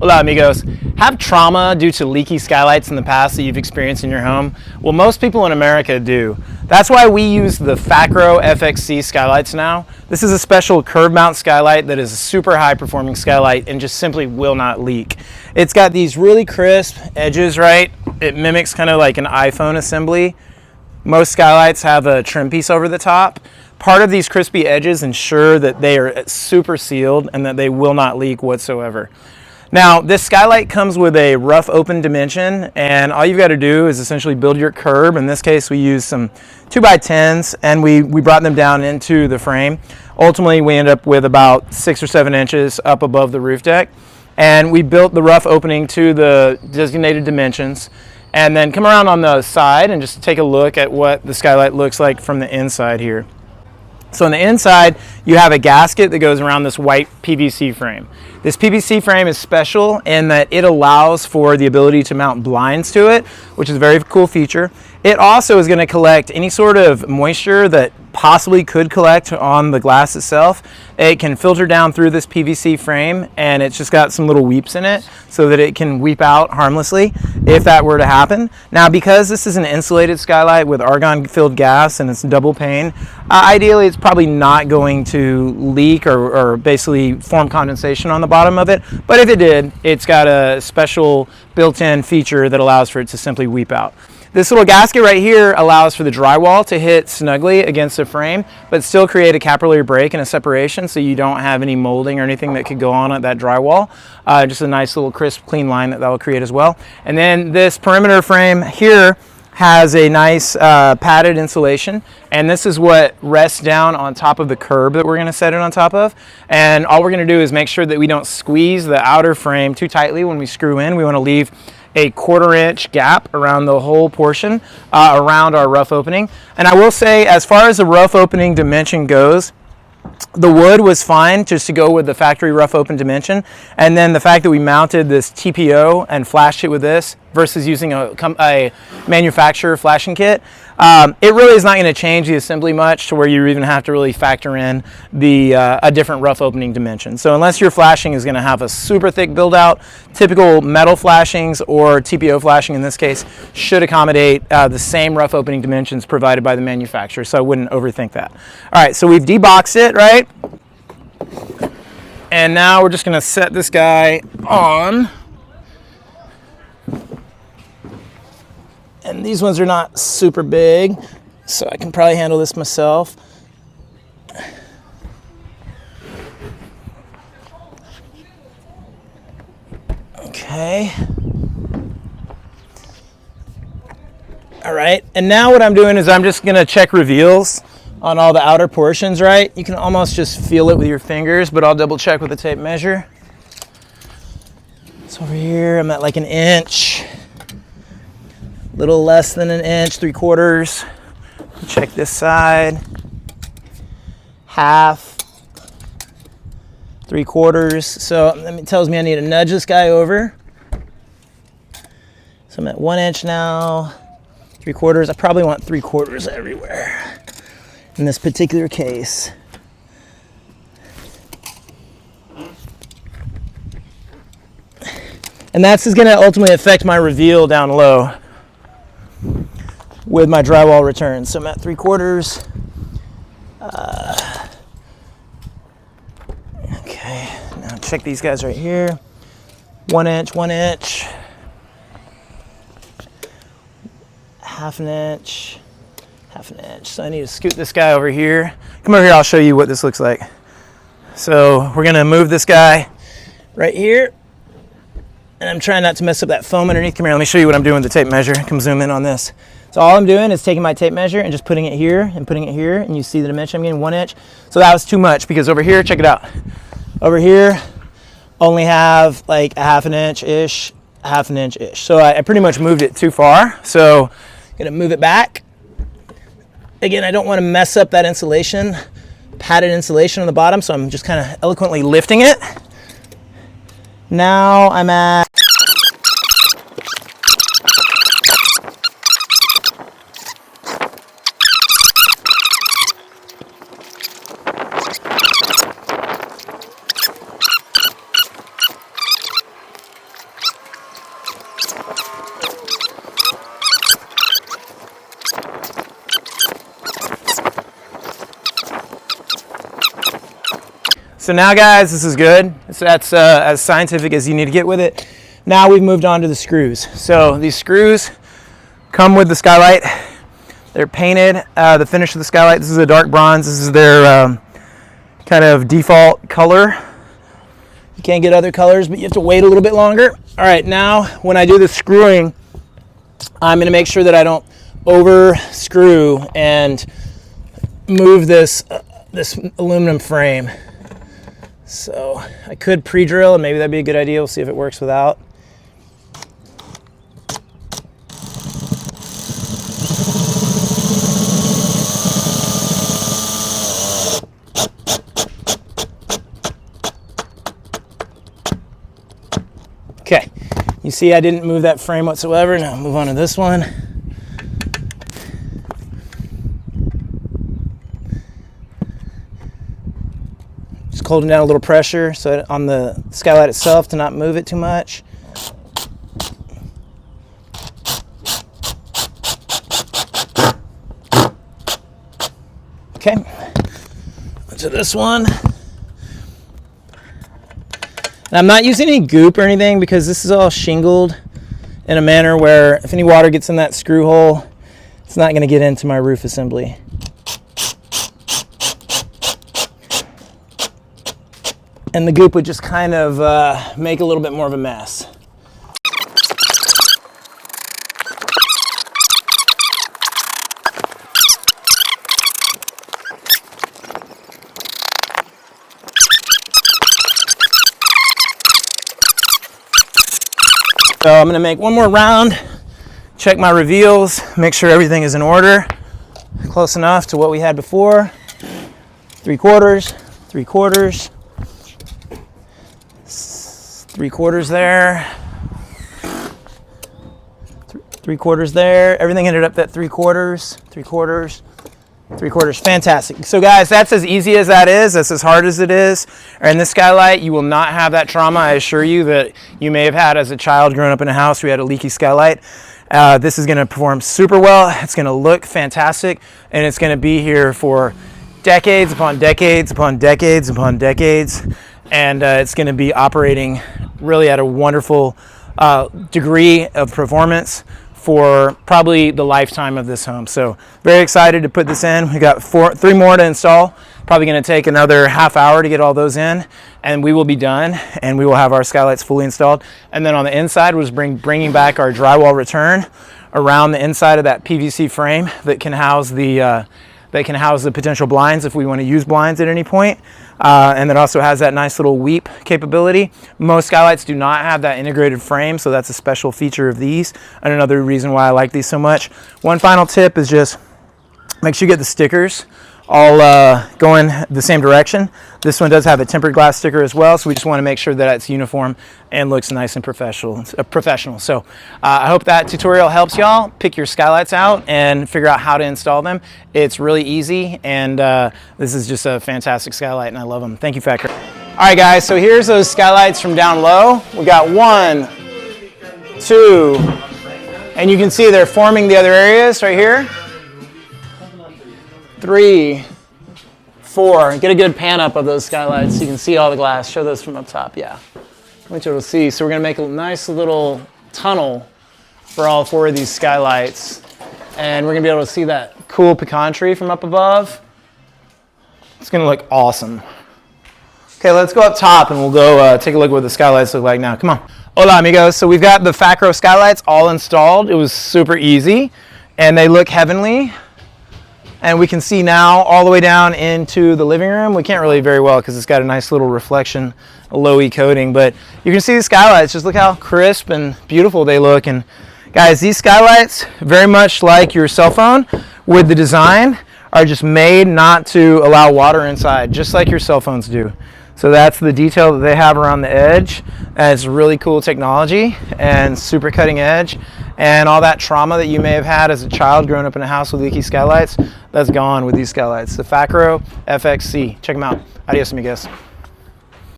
Hola amigos. Have trauma due to leaky skylights in the past that you've experienced in your home? Well, most people in America do. That's why we use the Facro FXC skylights now. This is a special curb mount skylight that is a super high performing skylight and just simply will not leak. It's got these really crisp edges, right? It mimics kind of like an iPhone assembly. Most skylights have a trim piece over the top. Part of these crispy edges ensure that they are super sealed and that they will not leak whatsoever. Now, this skylight comes with a rough open dimension, and all you've got to do is essentially build your curb. In this case, we used some 2x10s, and we brought them down into the frame. Ultimately, we end up with about 6 or 7 inches up above the roof deck, and we built the rough opening to the designated dimensions, and then come around on the side and just take a look at what the skylight looks like from the inside here. So on the inside, you have a gasket that goes around this white PVC frame. This PVC frame is special in that it allows for the ability to mount blinds to it, which is a very cool feature. It also is going to collect any sort of moisture that possibly could collect on the glass itself. It can filter down through this PVC frame, and it's just got some little weeps in it so that it can weep out harmlessly if that were to happen. Now, because this is an insulated skylight with argon-filled gas and it's double pane, ideally it's probably not going to leak or basically form condensation on the bottom of it. But if it did, it's got a special built-in feature that allows for it to simply weep out. This little gasket right here allows for the drywall to hit snugly against the frame, but still create a capillary break and a separation so you don't have any molding or anything that could go on at that drywall. Just a nice little crisp, clean line that will create as well. And then this perimeter frame here has a nice padded insulation, and this is what rests down on top of the curb that we're going to set it on top of. And all we're going to do is make sure that we don't squeeze the outer frame too tightly when we screw in. We want to leave a 1/4 inch gap around the whole portion around our rough opening. And I will say, as far as the rough opening dimension goes, the wood was fine just to go with the factory rough open dimension, and then the fact that we mounted this TPO and flashed it with this versus using a manufacturer flashing kit, it really is not going to change the assembly much to where you even have to really factor in a different rough opening dimension. So unless your flashing is going to have a super thick build out, typical metal flashings or TPO flashing in this case should accommodate the same rough opening dimensions provided by the manufacturer, so I wouldn't overthink that. All right, so we've deboxed it, right? And now we're just going to set this guy on. And these ones are not super big, so I can probably handle this myself. Okay. All right, and now what I'm doing is I'm just gonna check reveals on all the outer portions, right? You can almost just feel it with your fingers, but I'll double check with a tape measure. So over here, I'm at like 1 inch. Little less than 1 inch, 3/4. Check this side. 1/2, 3/4. So that tells me I need to nudge this guy over. So I'm at 1 inch now, 3/4. I probably want 3/4 everywhere in this particular case. And that's going to ultimately affect my reveal down low with my drywall return. So I'm at 3/4. Okay, now check these guys right here. 1 inch, 1 inch. 1/2 inch, 1/2 inch. So I need to scoot this guy over here. Come over here, I'll show you what this looks like. So we're gonna move this guy right here. And I'm trying not to mess up that foam underneath. Come here, let me show you what I'm doing with the tape measure. Come zoom in on this. So all I'm doing is taking my tape measure and just putting it here and putting it here, and you see the dimension I'm getting 1 inch. So that was too much because over here, check it out. Over here, only have like 1/2 inch-ish, 1/2 inch-ish. So I pretty much moved it too far. So I'm gonna move it back. Again, I don't wanna mess up that insulation, padded insulation on the bottom, so I'm just kind of eloquently lifting it. Now I'm at So now guys, this is good. So that's as scientific as you need to get with it. Now we've moved on to the screws. So these screws come with the skylight. They're painted. The finish of the skylight, this is a dark bronze. This is their kind of default color. You can't get other colors, but you have to wait a little bit longer. All right, now when I do the screwing, I'm gonna make sure that I don't over screw and move this aluminum frame. So I could pre-drill, and maybe that'd be a good idea. We'll see if it works without. Okay, you see I didn't move that frame whatsoever. Now move on to this one. Just holding down a little pressure so on the skylight itself to not move it too much. Okay, to this one. And I'm not using any goop or anything because this is all shingled in a manner where if any water gets in that screw hole, it's not going to get into my roof assembly. And the goop would just kind of make a little bit more of a mess. So I'm going to make one more round, check my reveals, make sure everything is in order, close enough to what we had before. 3/4, 3/4, 3/4 there, 3/4 there. Everything ended up at 3/4, 3/4, 3/4. Fantastic. So guys, that's as easy as that is. That's as hard as it is. And this skylight, you will not have that trauma, I assure you, that you may have had as a child growing up in a house where you had a leaky skylight. This is going to perform super well. It's going to look fantastic, and it's going to be here for decades upon decades upon decades upon decades. And it's going to be operating really at a wonderful degree of performance for probably the lifetime of this home. So very excited to put this in. We got 3 more to install. Probably going to take another half hour to get all those in, and we will be done, and we will have our skylights fully installed. And then on the inside was bringing back our drywall return around the inside of that PVC frame that can house the potential blinds if we want to use blinds at any point. And it also has that nice little weep capability. Most skylights do not have that integrated frame, so that's a special feature of these, and another reason why I like these so much. One final tip is just make sure you get the stickers all going the same direction. This one does have a tempered glass sticker as well, so we just want to make sure that it's uniform and looks nice and professional. So I hope that tutorial helps y'all pick your skylights out and figure out how to install them. It's really easy, and this is just a fantastic skylight, and I love them. Thank you, Fat Kurt. All right, guys, so here's those skylights from down low. We got 1, 2, and you can see they're forming the other areas right here. 3, 4. Get a good pan up of those skylights so you can see all the glass. Show those from up top, yeah. I want you to see. So we're gonna make a nice little tunnel for all 4 of these skylights. And we're gonna be able to see that cool pecan tree from up above. It's gonna look awesome. Okay, let's go up top and we'll go take a look at what the skylights look like now. Come on. Hola, amigos. So we've got the Facro skylights all installed. It was super easy, and they look heavenly. And we can see now all the way down into the living room. We can't really very well because it's got a nice little reflection, a low-E coating, but you can see the skylights. Just look how crisp and beautiful they look. And guys, these skylights, very much like your cell phone with the design, are just made not to allow water inside, just like your cell phones do. So that's the detail that they have around the edge. And it's really cool technology and super cutting edge. And all that trauma that you may have had as a child growing up in a house with leaky skylights, that's gone with these skylights. The Facro FXC. Check them out. Adios, amigos.